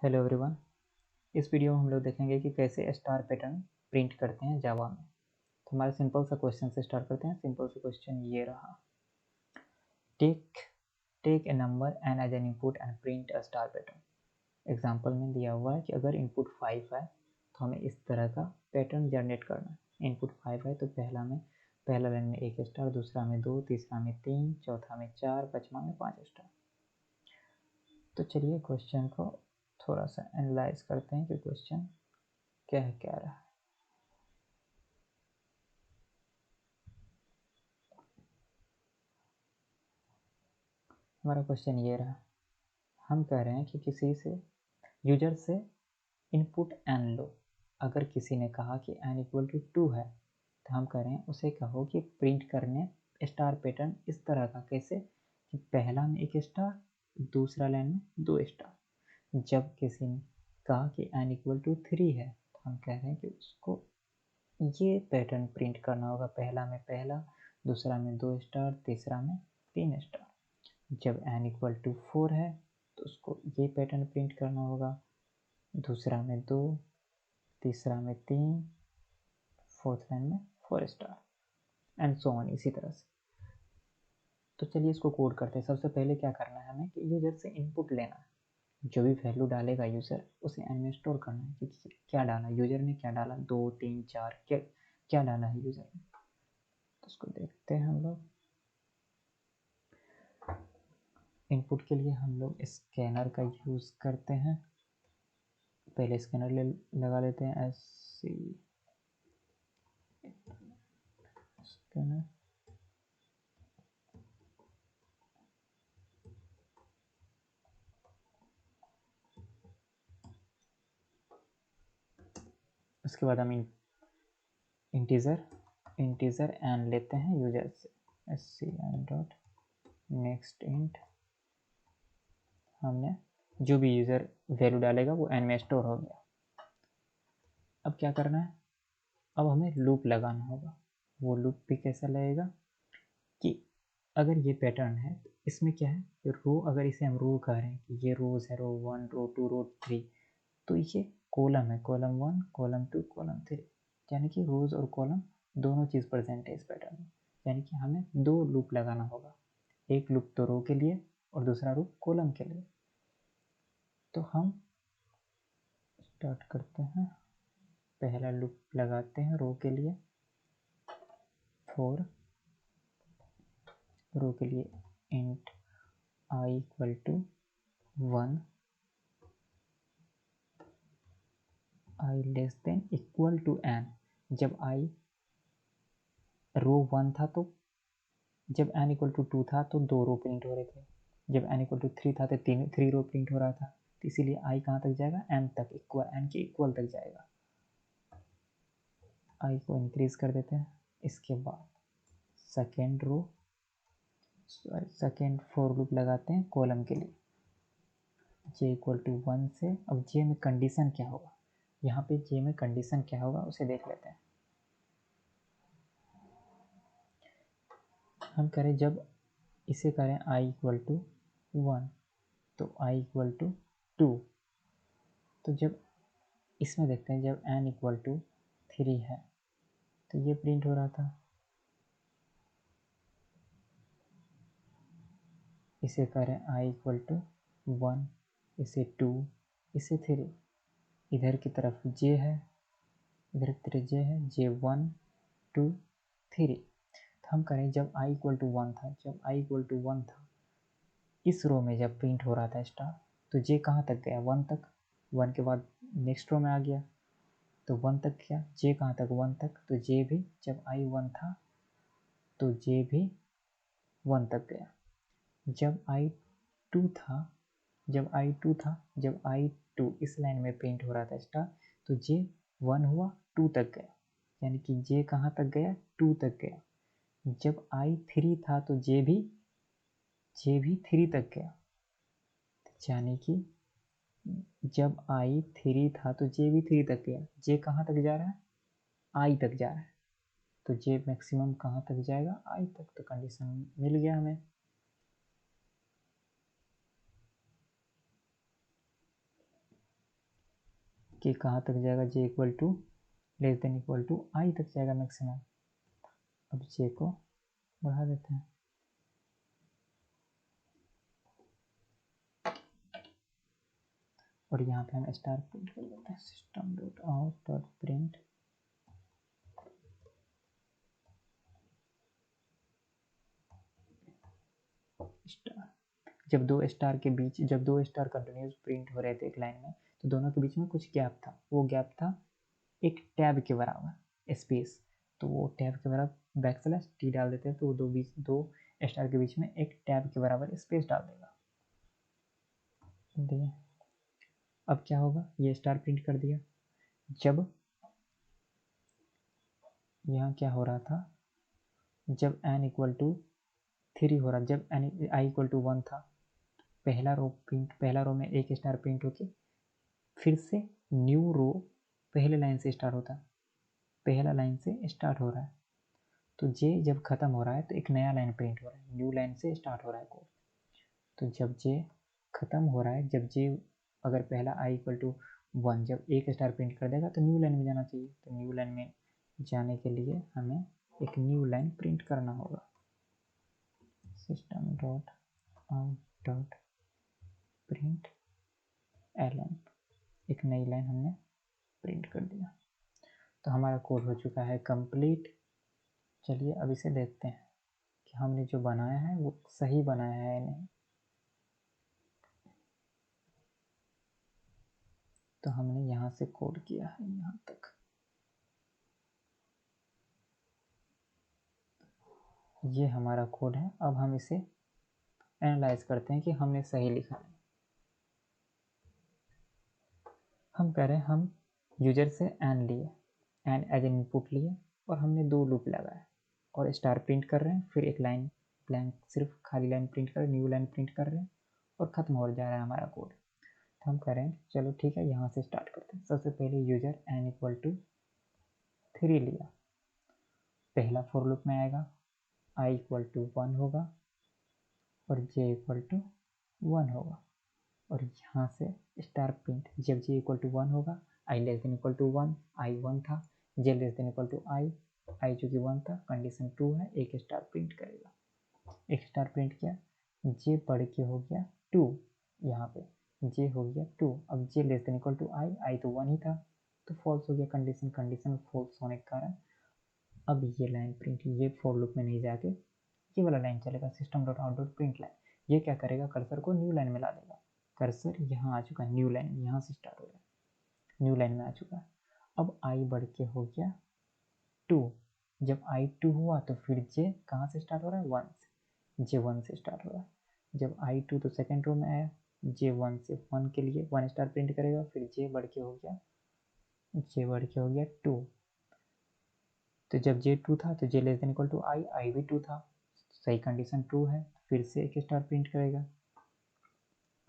Hello everyone. इस video में हम लोग देखेंगे कि कैसे स्टार पैटर्न प्रिंट करते हैं जावा में। तो हमारे सिंपल सा क्वेश्चन से स्टार्ट करते हैं। सिंपल सा क्वेश्चन ये रहा, take a number n as an input and print a star pattern. Example में दिया हुआ है कि अगर इनपुट 5 है तो हमें इस तरह का पैटर्न जनरेट करना है। इनपुट 5 है तो पहला लाइन में 1 स्टार, दूसरा में 2, तीसरा में 3, चौथा में 4, पांचवा में 5 स्टार। तो चलिए क्वेश्चन को थोड़ा सा एनालाइज करते हैं कि क्वेश्चन क्या रहा है। हमारा क्वेश्चन ये रहा, हम कह रहे हैं कि किसी से यूजर से इनपुट एन लो। अगर किसी ने कहा कि एन इक्वल टू 2 है तो हम कह रहे हैं उसे कहो कि प्रिंट करने स्टार पैटर्न इस तरह का, कैसे कि पहला में 1 स्टार, दूसरा लाइन में 2 स्टार। जब किसी ने कहा कि एन इक्वल टू 3 है तो हम कह रहे हैं कि उसको ये पैटर्न प्रिंट करना होगा, पहला में पहला, दूसरा में 2 स्टार, तीसरा में 3 स्टार। जब n इक्वल टू 4 है तो उसको ये पैटर्न प्रिंट करना होगा, दूसरा में 2, तीसरा में 3, फोर्थ लाइन में 4 स्टार एंड सो ऑन, इसी तरह से। तो चलिए इसको कोड करते हैं। सबसे पहले क्या करना है हमें कि यूजर से इनपुट लेना है। जो भी वैल्यू डालेगा यूजर उसे n में स्टोर करना है कि क्या डाला यूजर ने, क्या डाला 2, 3, 4, क्या डाला है यूजर ने। तो उसको देखते हैं हम लोग। इनपुट के लिए हम लोग स्कैनर का यूज़ करते हैं। पहले स्कैनर लगा लेते हैं, स्कैनर। उसके बाद हम इंटीजर एन लेते हैं यूजर से, scn डॉट नेक्स्ट इंट। हमने जो भी यूजर वैल्यू डालेगा वो एन में स्टोर हो गया। अब क्या करना है, अब हमें लूप लगाना होगा। वो लूप भी कैसा लगेगा कि अगर ये पैटर्न है तो इसमें क्या है, रो, अगर इसे हम रो कह रहे हैं कि ये रोज है, रो 1, रो 2, रो 3, तो ये कॉलम है, कॉलम 1, कॉलम 2, कॉलम 3, यानी कि रोज और कॉलम दोनों चीज़ प्रेजेंट है इस पैटर्न में। यानी कि हमें 2 लूप लगाना होगा, एक लूप तो रो के लिए और दूसरा लूप कॉलम के लिए। तो हम स्टार्ट करते हैं, पहला लूप लगाते हैं रो के लिए, फॉर रो के लिए int i equal to 1, i less than equal to n. जब आई रो 1 था तो, जब n इक्वल टू 2 था तो 2 रो प्रिंट हो रहे थे, जब n इक्वल टू 3 था तो 3 रो प्रिंट हो रहा था। तो इसीलिए i कहाँ तक जाएगा, n तक, n के इक्वल तक जाएगा। i को इंक्रीज कर देते हैं। इसके बाद सेकेंड फॉर लूप लगाते हैं कॉलम के लिए, j इक्वल टू 1 से। अब j में कंडीशन क्या होगा, यहाँ पे j में कंडीशन क्या होगा उसे देख लेते हैं। हम करें, जब इसे करें i इक्वल टू 1 तो i इक्वल टू 2। तो जब इसमें देखते हैं, जब n इक्वल टू 3 है तो ये प्रिंट हो रहा था। इसे करें i इक्वल टू 1, इसे 2, इसे 3, इधर की तरफ j है, इधर की तरफ j है, j 1, 2, 3। तो हम करें, जब i इक्वल टू 1 था, जब i इक्वल टू 1 था, इस रो में जब प्रिंट हो रहा था स्टार, तो j कहाँ तक गया, 1 तक। 1 के बाद नेक्स्ट रो में आ गया तो 1 तक गया, j कहाँ तक, 1 तक। तो j भी, जब i 1 था तो j भी 1 तक गया। जब i 2 था, जब i 2 इस लाइन में प्रिंट हो रहा था स्टार, तो j 1 हुआ, 2 तक गया, यानी कि j कहाँ तक गया, 2 तक गया। जब i 3 था तो j भी 3 तक गया, यानी कि जब i 3 था तो j भी 3 तक गया। j कहाँ तक जा रहा है, i तक जा रहा है, तो j मैक्सिमम कहाँ तक जाएगा, i तक। तो कंडीशन मिल गया हमें। कि कहाँ तक जाएगा, j equal to less than equal to i तक जाएगा मैक्सिमम। अब जे को बढ़ा देते हैं, और यहाँ पे हम स्टार प्रिंट कर देते हैं, system dot out dot print star. जब दो स्टार के बीच, जब दो स्टार कंटिन्यूस प्रिंट हो रहे थे एक लाइन में, तो दोनों के बीच में कुछ गैप था, वो गैप था एक टैब के बराबर स्पेस। तो वो टैब के बराबर बैक स्लैश टी डाल देते हैं, तो दो स्टार के बीच में एक टैब के बराबर स्पेस डाल देगा। देखिए अब क्या होगा, ये स्टार प्रिंट कर दिया। जब यहाँ क्या हो रहा था, जब n इक्वल टू 3 हो रहा, जब i इक्वल टू 1 था, पहला रो में एक स्टार प्रिंट होके फिर से न्यू रो पहले लाइन से स्टार्ट होता है, पहला लाइन से स्टार्ट हो रहा है। तो जे जब खत्म हो रहा है तो एक नया लाइन प्रिंट हो रहा है, न्यू लाइन से स्टार्ट हो रहा है कोड। तो जब जे खत्म हो रहा है, जब जे अगर पहला i इक्वल टू 1 जब एक स्टार प्रिंट कर देगा तो न्यू लाइन में जाना चाहिए। तो न्यू लाइन में जाने के लिए हमें एक न्यू लाइन प्रिंट करना होगा, system dot out dot print ln, एक नई लाइन हमने प्रिंट कर दिया। तो हमारा कोड हो चुका है कंप्लीट। चलिए अब इसे देखते हैं कि हमने जो बनाया है वो सही बनाया है या नहीं। तो हमने यहाँ से कोड किया है यहाँ तक, ये हमारा कोड है। अब हम इसे एनालाइज करते हैं कि हमने सही लिखा है। हम कह रहे हैं हम यूजर से एन लिए, एन एज एन इनपुट लिए, और हमने दो लूप लगाए और स्टार प्रिंट कर रहे हैं, फिर एक लाइन ब्लैंक सिर्फ खाली लाइन प्रिंट कर, न्यू लाइन प्रिंट कर रहे हैं और ख़त्म हो जा रहा है हमारा कोड। तो हम कह रहे हैं चलो ठीक है, यहाँ से स्टार्ट करते हैं। सबसे पहले यूजर एन इक्वल टू 3 लिया, पहला फॉर लूप में आएगा, i इक्वल टू 1 होगा और j इक्वल टू 1 होगा, और यहाँ से स्टार प्रिंट, जब j इक्वल टू 1 होगा, i less than equal to 1, i 1 था, j less than equal to i जो कि 1 था, कंडीशन ट्रू है, एक स्टार प्रिंट करेगा। एक स्टार प्रिंट किया, j बढ़ के हो गया 2, यहाँ पे j हो गया 2। अब j less than equal to i तो 1 ही था, तो फॉल्स हो गया कंडीशन फॉल्स होने के कारण अब ये लाइन प्रिंट, ये फॉर लूप में नहीं जाके ये वाला लाइन चलेगा, system dot out dot print line. ये क्या करेगा, कर्सर को न्यू लाइन में ला देगा। कर्सर यहाँ आ चुका है, न्यू लाइन यहाँ से स्टार्ट हो रहा है, न्यू लाइन में आ चुका है। अब i बढ़ के हो गया 2, जब i 2 हुआ तो फिर j कहाँ से स्टार्ट हो रहा है, 1 से, j 1 से स्टार्ट हो रहा है। जब i 2 तो सेकेंड रो में आया, j 1 से 1 के लिए 1 स्टार प्रिंट करेगा, फिर j बढ़ के हो गया 2। तो जब j 2 था तो j less than equal to i भी 2 था, सही कंडीशन ट्रू है, फिर से एक स्टार प्रिंट करेगा।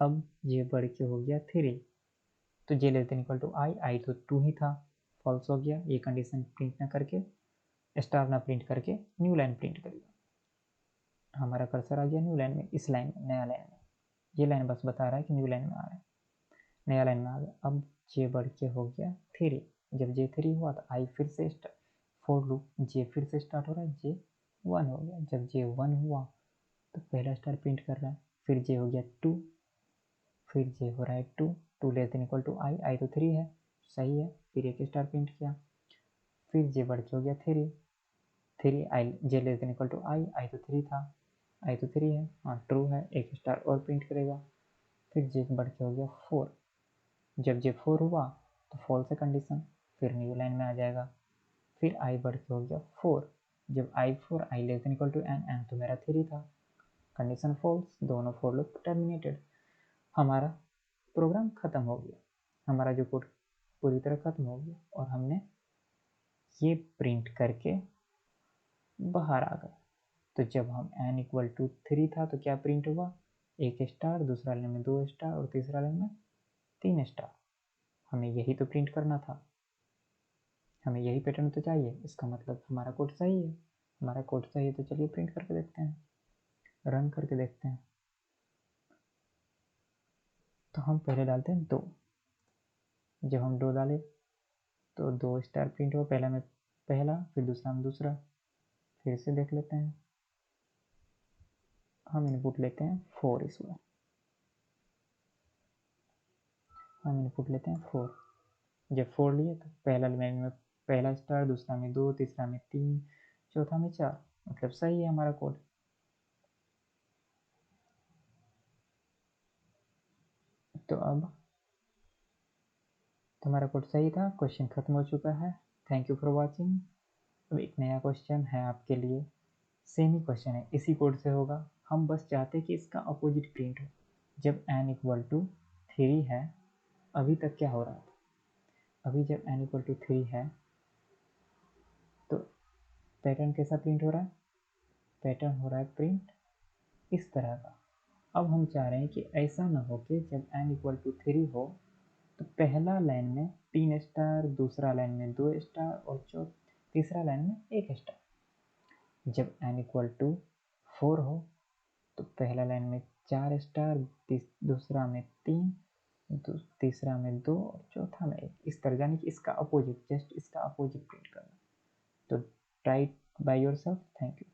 अब j बढ़ के हो गया 3, तो j less than equal to i तो 2 ही था, फॉल्स हो गया, ये कंडीशन प्रिंट ना करके, स्टार ना प्रिंट करके न्यू लाइन प्रिंट करेगा। हमारा कर्सर आ गया न्यू लाइन में, इस लाइन में, नया लाइन में, ये लाइन बस बता रहा है कि न्यू लाइन में आ रहा है, नया लाइन में आ गया। अब j बढ़ के हो गया 3, जब j 3 हुआ तो i फिर से फॉर लूप j फिर से स्टार्ट हो रहा है, j 1 हो गया, जब j 1 हुआ तो पहला स्टार प्रिंट कर रहा है, फिर j हो गया 2, फिर j हो रहा है 2 less than equal to i तो 3 है, सही है, फिर एक स्टार प्रिंट किया, फिर j बढ़ के हो गया 3 i j less than equal to i तो 3 था, i तो 3 है, हाँ ट्रू है, एक स्टार और प्रिंट करेगा, फिर j बढ़ के हो गया 4, जब j 4 हुआ तो फॉल्स है कंडीशन, फिर न्यू लाइन में आ जाएगा, फिर i बढ़ के हो गया 4, जब i less than equal to n तो मेरा 3 था, कंडीशन फॉल्स, दोनों फॉर लूप टर्मिनेटेड। हमारा प्रोग्राम खत्म हो गया, हमारा जो कोड पूरी तरह खत्म हो गया, और हमने ये प्रिंट करके बाहर आ गए। तो जब हम n इक्वल टू 3 था तो क्या प्रिंट हुआ, एक स्टार, दूसरा लाइन में 2 स्टार और तीसरा लाइन में 3 स्टार। हमें यही तो प्रिंट करना था, हमें यही पैटर्न तो चाहिए, इसका मतलब हमारा कोड सही है। हमारा कोड सही है तो चलिए प्रिंट करके देखते हैं, रन करके देखते हैं। तो हम पहले डालते हैं 2, जब हम 2 डालें तो 2 स्टार प्रिंट हो, पहला में पहला, फिर दूसरा में दूसरा। फिर से देख लेते हैं, हम इनपुट लेते हैं 4 इस बार, हम इनपुट लेते हैं 4। जब 4 लिए तो पहला लाइन में पहला स्टार, दूसरा में 2, तीसरा में 3, चौथा में 4, मतलब सही है हमारा कोड। तो अब हमारा कोड सही था, क्वेश्चन खत्म हो चुका है। Thank you for watching. अब एक नया क्वेश्चन है आपके लिए, सेम ही क्वेश्चन है, इसी कोड से होगा। हम बस चाहते हैं कि इसका अपोजिट प्रिंट हो। जब n इक्वल टू 3 है, अभी तक क्या हो रहा था, अभी जब n इक्वल टू 3 है तो पैटर्न कैसा प्रिंट हो रहा है, पैटर्न हो रहा है प्रिंट इस तरह का। अब हम चाह रहे हैं कि ऐसा ना हो कि जब n इक्वल टू 3 हो तो पहला लाइन में 3 स्टार, दूसरा लाइन में 2 स्टार और तीसरा लाइन में 1 स्टार। जब n इक्वल टू 4 हो तो पहला लाइन में 4 स्टार, दूसरा में 3, तीसरा में 2 और चौथा में 1, इस तरह, यानी कि इसका अपोजिट, जस्ट इसका अपोजिट प्रिंट करना। तो try by yourself. Thank you.